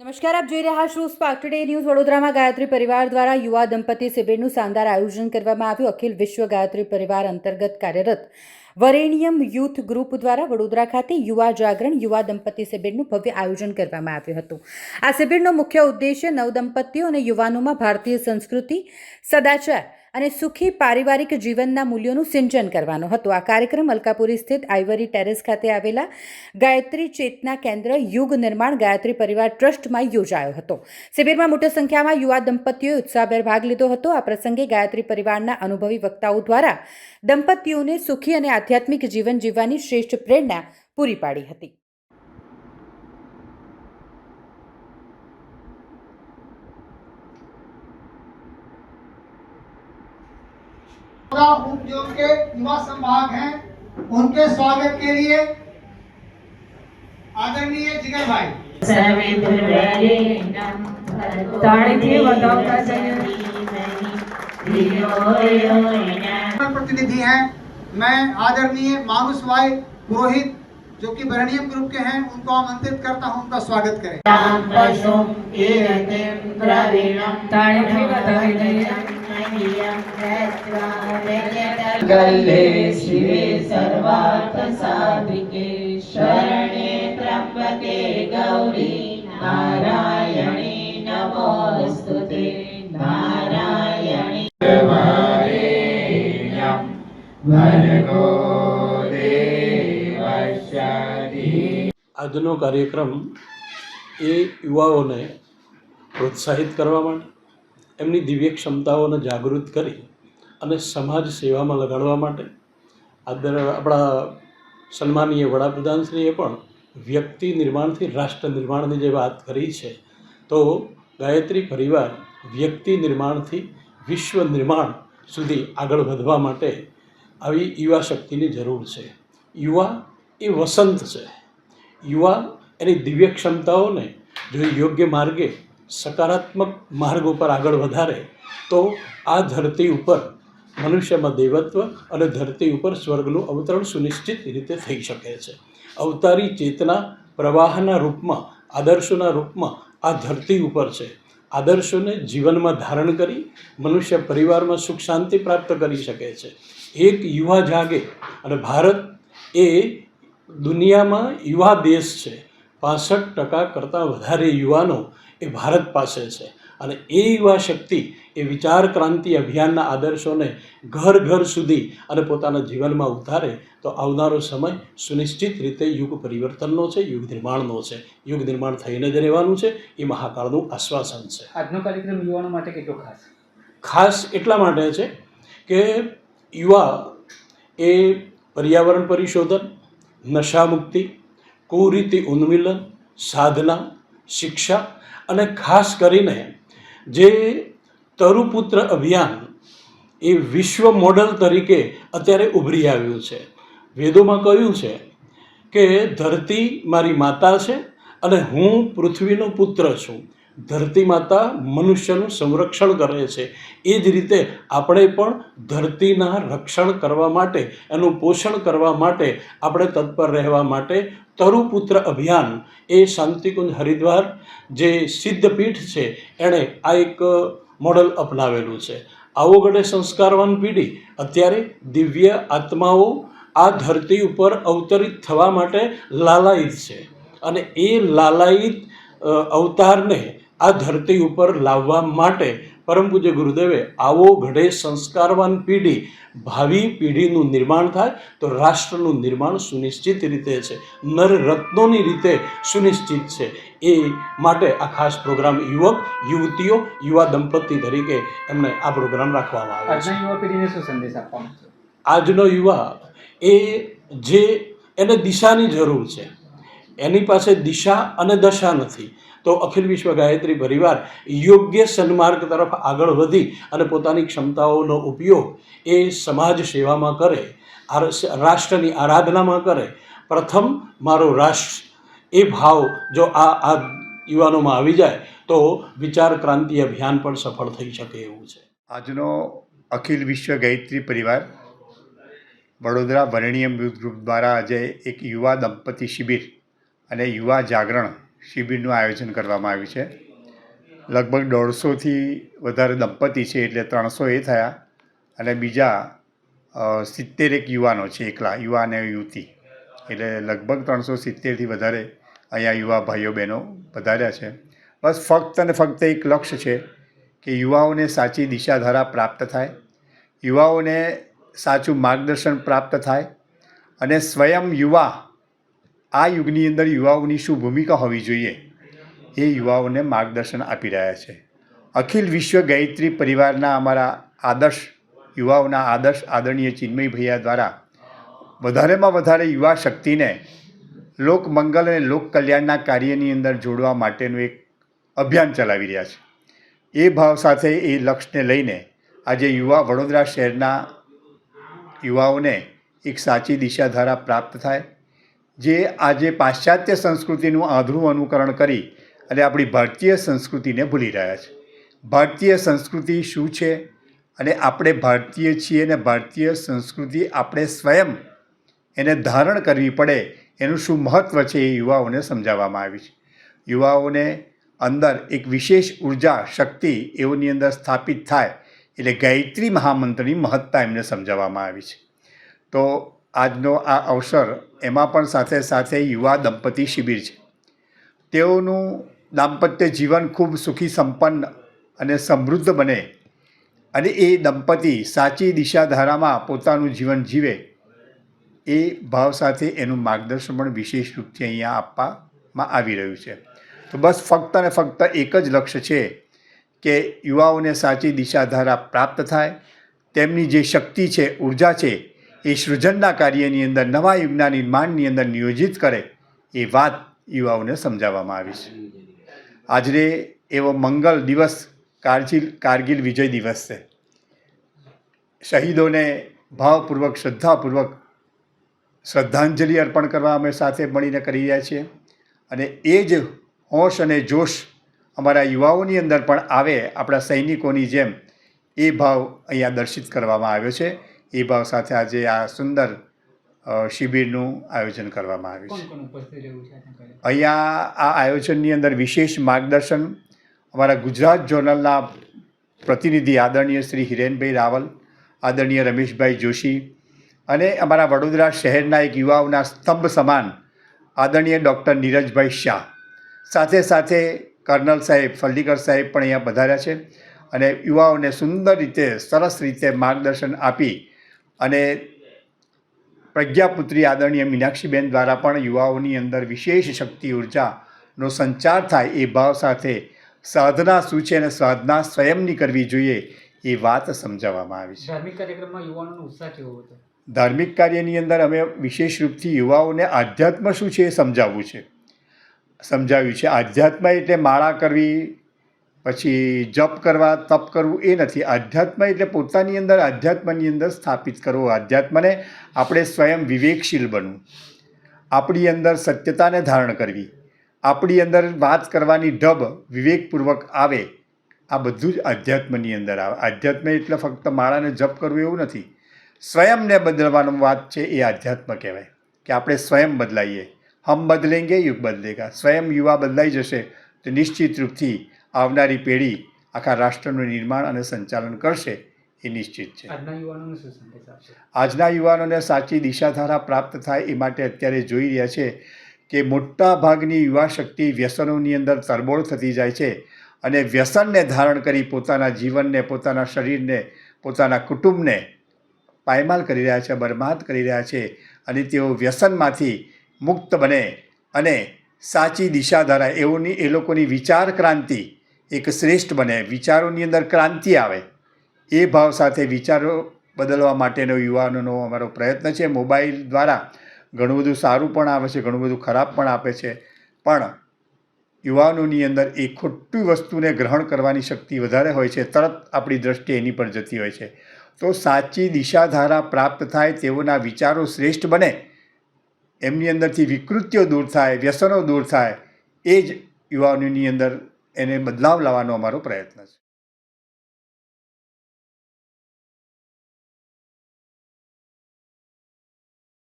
નમસ્કાર, આપ જોઈ રહ્યા છો સ્પાર્ક ટુડે ન્યૂઝ વડોદરામાં ગાયત્રી પરિવાર દ્વારા યુવા દંપતી શિબિરનું શાનદાર આયોજન કરવામાં આવ્યું. અખિલ વિશ્વ ગાયત્રી પરિવાર અંતર્ગત કાર્યરત વરેણ્યમ યુથ ગ્રુપ દ્વારા વડોદરા ખાતે યુવા જાગરણ યુવા દંપતી શિબિરનું ભવ્ય આયોજન કરવામાં આવ્યું હતું. આ શિબિરનો મુખ્ય ઉદ્દેશ્ય નવદંપતીઓ અને યુવાનોમાં ભારતીય સંસ્કૃતિ, સદાચાર અને સુખી પારિવારિક જીવનના મૂલ્યોનું સિંચન કરવાનો હતો. આ કાર્યક્રમ અલકાપુરી સ્થિત આઇવરી ટેરેસ ખાતે આવેલા ગાયત્રી ચેતના કેન્દ્ર યુગ નિર્માણ ગાયત્રી પરિવાર ટ્રસ્ટમાં યોજાયો હતો. શિબિરમાં મોટી સંખ્યામાં યુવા દંપતીઓએ ઉત્સાહભેર ભાગ લીધો હતો. આ પ્રસંગે ગાયત્રી પરિવારના અનુભવી વક્તાઓ દ્વારા દંપતીઓને સુખી અને આધ્યાત્મિક જીવન જીવવાની શ્રેષ્ઠ પ્રેરણા પૂરી પાડી હતી. उद्योग के युवा संभाग हैं, उनके स्वागत के लिए आदरणीय जिगर भाई प्रतिनिधि हैं. मैं आदरणीय मानुष भाई पुरोहित जो कि वरेण्यम ग्रुप के हैं, उनको आमंत्रित करता हूं, उनका स्वागत करें. गल्ले शिवे सर्वार्थ साधिके शरणे त्र्यंबके गौरी नारायणी नमोस्तुते नारायणी भर्गो देवस्य धीमहि. આજનો કાર્યક્રમ એ યુવાઓને પ્રોત્સાહિત કરવા માટે, એમની દિવ્ય ક્ષમતાઓને જાગૃત કરી અને સમાજ સેવામાં લગાડવા માટે આપણા સન્માનીય વડાપ્રધાનશ્રીએ પણ વ્યક્તિ નિર્માણથી રાષ્ટ્ર નિર્માણની જે વાત કરી છે, તો ગાયત્રી પરિવાર વ્યક્તિ નિર્માણથી વિશ્વ નિર્માણ સુધી આગળ વધવા માટે આવી યુવા શક્તિની જરૂર છે. યુવા એ વસંત છે. યુવા એની દિવ્ય ક્ષમતાઓને જો યોગ્ય માર્ગે સકારાત્મક માર્ગ ઉપર આગળ વધારે તો આ ધરતી ઉપર મનુષ્યમાં દૈવત્વ અને ધરતી ઉપર સ્વર્ગનું અવતરણ સુનિશ્ચિત રીતે થઈ શકે છે. અવતારી ચેતના પ્રવાહના રૂપમાં, આદર્શોના રૂપમાં આ ધરતી ઉપર છે. આદર્શોને જીવનમાં ધારણ કરી મનુષ્ય પરિવારમાં સુખ શાંતિ પ્રાપ્ત કરી શકે છે. એક યુવા જાગે, અને ભારત એ દુનિયામાં યુવા દેશ છે. 65% કરતાં વધારે યુવાનો એ ભારત પાસે છે. અને એ યુવા શક્તિ એ વિચાર ક્રાંતિ અભિયાનના આદર્શોને ઘર ઘર સુધી અને પોતાના જીવનમાં ઉતારે તો આવનારો સમય સુનિશ્ચિત રીતે યુગ પરિવર્તનનો છે, યુગ નિર્માણનો છે. યુગ નિર્માણ થઈને જ રહેવાનું છે, એ મહાકાળનું આશ્વાસન છે. આજનો કાર્યક્રમ યુવાનો માટે કેટલો ખાસ એટલા માટે છે કે યુવા એ પર્યાવરણ પરિશોધન, નશામુક્તિ, કુરીતિ ઉન્મૂલન, સાધના, શિક્ષા અને ખાસ કરીને જે તરુપુત્ર અભિયાન એ વિશ્વ મોડલ તરીકે અત્યારે ઉભરી આવ્યું છે. વેદોમાં કહ્યું છે કે ધરતી મારી માતા છે અને હું પૃથ્વીનો પુત્ર છું. ધરતી માતા મનુષ્યનું સંરક્ષણ કરે છે. એ જ રીતે આપણે પણ ધરતીના રક્ષણ કરવા માટે, એનું પોષણ કરવા માટે આપણે તત્પર રહેવા માટે તરુપુત્ર અભિયાન એ શાંતિકુંજ હરિદ્વાર જે સિદ્ધપીઠ છે એણે આ એક મોડલ અપનાવેલું છે. આવો ગળે સંસ્કારવાન પેઢી અત્યારે દિવ્ય આત્માઓ આ ધરતી ઉપર અવતરિત થવા માટે લાલાયિત છે. અને એ લાલાયિત અવતારને આ ધરતી ઉપર લાવવા માટે પરમ પૂજ્ય ગુરુદેવે આવો ઘડે સંસ્કારવાન પેઢી, ભાવિ પેઢીનું નિર્માણ થાય તો રાષ્ટ્રનું નિર્માણ સુનિશ્ચિત રીતે છે, નર રત્નોની રીતે સુનિશ્ચિત છે. એ માટે આ ખાસ પ્રોગ્રામ યુવક યુવતીઓ યુવા દંપતી તરીકે એમને આ પ્રોગ્રામ રાખવામાં આવે છે. આજના યુવા પેઢીને શું સંદેશ આપવાનો છે? આજનો યુવા એ જે એને દિશાની જરૂર છે, એની પાસે દિશા અને દશા નથી, તો અખિલ વિશ્વ ગાયત્રી પરિવાર યોગ્ય સન્માર્ગ તરફ આગળ વધી અને પોતાની ક્ષમતાઓનો ઉપયોગ એ સમાજ સેવામાં કરે, રાષ્ટ્રની આરાધનામાં કરે. પ્રથમ મારો રાષ્ટ્ર એ ભાવ જો આ યુવાનોમાં આવી જાય તો વિચાર ક્રાંતિ અભિયાન પણ સફળ થઈ શકે એવું છે. આજનો અખિલ વિશ્વ ગાયત્રી પરિવાર વડોદરા વરેણ્યમ યુથ ગ્રુપ દ્વારા આજે એક યુવા દંપતી શિબિર અને યુવા જાગરણ શિબિરનું આયોજન કરવામાં આવ્યું છે. લગભગ 150થી વધારે દંપતી છે, એટલે 300 એ થયા, અને બીજા 71 યુવાનો છે, એકલા યુવા અને યુવતી, એટલે લગભગ 370થી વધારે અહીંયા યુવા ભાઈઓ બહેનો પધાર્યા છે. બસ ફક્ત અને ફક્ત એક લક્ષ્ય છે કે યુવાઓને સાચી દિશાધારા પ્રાપ્ત થાય, યુવાઓને સાચું માર્ગદર્શન પ્રાપ્ત થાય, અને સ્વયં યુવા આ યુગની અંદર યુવાઓની શું ભૂમિકા હોવી જોઈએ એ યુવાઓને માર્ગદર્શન આપી રહ્યા છે. અખિલ વિશ્વ ગાયત્રી પરિવારના અમારા આદર્શ યુવાઓના આદરણીય ચિન્મય ભૈયા દ્વારા વધારેમાં વધારે યુવા શક્તિને લોકમંગલ અને લોક કલ્યાણના કાર્યની અંદર જોડવા માટેનું એક અભિયાન ચલાવી રહ્યા છે. એ ભાવ સાથે એ લક્ષ્યને લઈને આજે વડોદરા શહેરના યુવાઓને એક સાચી દિશાધારા પ્રાપ્ત થાય, જે આજે પાશ્ચાત્ય સંસ્કૃતિનું આંધળું અનુકરણ કરી અને આપણી ભારતીય સંસ્કૃતિને ભૂલી રહ્યા છે. ભારતીય સંસ્કૃતિ શું છે અને આપણે ભારતીય છીએ, અને ભારતીય સંસ્કૃતિ આપણે સ્વયં એને ધારણ કરવી પડે એનું શું મહત્ત્વ છે એ યુવાઓને સમજાવવામાં આવ્યું છે. યુવાઓને અંદર એક વિશેષ ઉર્જા શક્તિ એઓની અંદર સ્થાપિત થાય એટલે ગાયત્રી મહામંત્રની મહત્તા એમને સમજાવવામાં આવી છે. તો આજનો આ અવસર એમાં પણ સાથે સાથે યુવા દંપતી શિબિર છે. તેઓનું દાંપત્ય જીવન ખૂબ સુખી, સંપન્ન અને સમૃદ્ધ બને, અને એ દંપતી સાચી દિશાધારામાં પોતાનું જીવન જીવે એ ભાવ સાથે એનું માર્ગદર્શન પણ વિશેષ રૂપથી અહીંયા આપવામાં આવી રહ્યું છે. તો બસ ફક્ત અને ફક્ત એક જ લક્ષ્ય છે કે યુવાઓને સાચી દિશાધારા પ્રાપ્ત થાય, તેમની જે શક્તિ છે, ઉર્જા છે, એ સૃજનના કાર્યની અંદર, નવા યુગના નિર્માણની અંદર નિયોજિત કરે એ વાત યુવાઓને સમજાવવામાં આવી છે. આજે એવો મંગલ દિવસ કારગિલ વિજય દિવસ છે. શહીદોને ભાવપૂર્વક, શ્રદ્ધાપૂર્વક શ્રદ્ધાંજલિ અર્પણ કરવા અમે સાથે મળીને કરી રહ્યા છીએ, અને એ જ હોશ અને જોશ અમારા યુવાઓની અંદર પણ આવે, આપણા સૈનિકોની જેમ, એ ભાવ અહીંયા દર્શિત કરવામાં આવ્યો છે. એ ભાવ સાથે આજે આ સુંદર શિબિરનું આયોજન કરવામાં આવ્યું છે. કોણ ઉપસ્થિત રહ્યું છે? અહીંયા આ આયોજનની અંદર વિશેષ માર્ગદર્શન અમારા ગુજરાત જોનલના પ્રતિનિધિ આદરણીય શ્રી હિરેનભાઈ રાવલ, આદરણીય રમેશભાઈ જોશી, અને અમારા વડોદરા શહેરના એક યુવાઓના સ્તંભ સમાન આદરણીય ડૉક્ટર નીરજભાઈ શાહ, સાથે સાથે કર્નલ સાહેબ, ફલ્લીકર સાહેબ પણ અહીંયા પધાર્યા છે, અને યુવાઓને સુંદર રીતે, સરસ રીતે માર્ગદર્શન આપી, અને પ્રજ્ઞાપુત્રી આદરણીય મીનાક્ષીબેન દ્વારા પણ યુવાઓની અંદર વિશેષ શક્તિ, ઉર્જાનો સંચાર થાય એ ભાવ સાથે સાધના શું છે અને સાધના સ્વયંની કરવી જોઈએ એ વાત સમજાવવામાં આવી છે. ધાર્મિક કાર્યક્રમમાં યુવાનોનો ઉત્સાહ કેવો હતો? ધાર્મિક કાર્યની અંદર અમે વિશેષ રૂપથી યુવાઓને આધ્યાત્મ શું છે એ સમજાવ્યું છે. આધ્યાત્મ એટલે માળા કરવી, પછી જપ કરવા, તપ કરવું એ નથી. આધ્યાત્મ એટલે પોતાની અંદર, આધ્યાત્મની અંદર સ્થાપિત કરવો. આધ્યાત્મને આપણે સ્વયં વિવેકશીલ બનવું, આપણી અંદર સત્યતાને ધારણ કરવી, આપણી અંદર વાત કરવાની ઢબ વિવેકપૂર્વક આવે, આ બધું જ આધ્યાત્મની અંદર આવે. આધ્યાત્મ એટલે ફક્ત માળાને જપ કરવું એવું નથી. સ્વયંને બદલવાનો વાત છે એ આધ્યાત્મ કહેવાય, કે આપણે સ્વયં બદલાઈએ. હમ બદલેંગે યુગ બદલેગા. સ્વયં યુવા બદલાઈ જશે તો નિશ્ચિત રૂપથી આવનારી પેઢી આખા રાષ્ટ્રનું નિર્માણ અને સંચાલન કરશે એ નિશ્ચિત છે. આજના યુવાનોને શું સંદેશ આપશો? આજના યુવાનોને સાચી દિશાધારા પ્રાપ્ત થાય એ માટે અત્યારે જોઈ રહ્યા છે કે મોટા ભાગની યુવા શક્તિ વ્યસનોની અંદર તરબોળ થતી જાય છે, અને વ્યસનને ધારણ કરી પોતાના જીવનને, પોતાના શરીરને, પોતાના કુટુંબને પાયમાલ કરી રહ્યા છે, બરબાદ કરી રહ્યા છે, અને તેઓ વ્યસનમાંથી મુક્ત બને અને સાચી દિશાધારા, એ લોકોની વિચાર ક્રાંતિ એક શ્રેષ્ઠ બને, વિચારોની અંદર ક્રાંતિ આવે, એ ભાવ સાથે વિચારો બદલવા માટેનો યુવાનોનો અમારો પ્રયત્ન છે. મોબાઈલ દ્વારા ઘણું બધું સારું પણ આવે છે, ઘણું બધું ખરાબ પણ આપે છે, પણ યુવાનોની અંદર એ ખોટી વસ્તુને ગ્રહણ કરવાની શક્તિ વધારે હોય છે, તરત આપણી દૃષ્ટિ એની પર જતી હોય છે. તો સાચી દિશાધારા પ્રાપ્ત થાય, તેઓના વિચારો શ્રેષ્ઠ બને, એમની અંદરથી વિકૃતિઓ દૂર થાય, વ્યસનો દૂર થાય, એ જ યુવાનોની અંદર એને બદલાવ લાવવાનો અમારો પ્રયત્ન છે.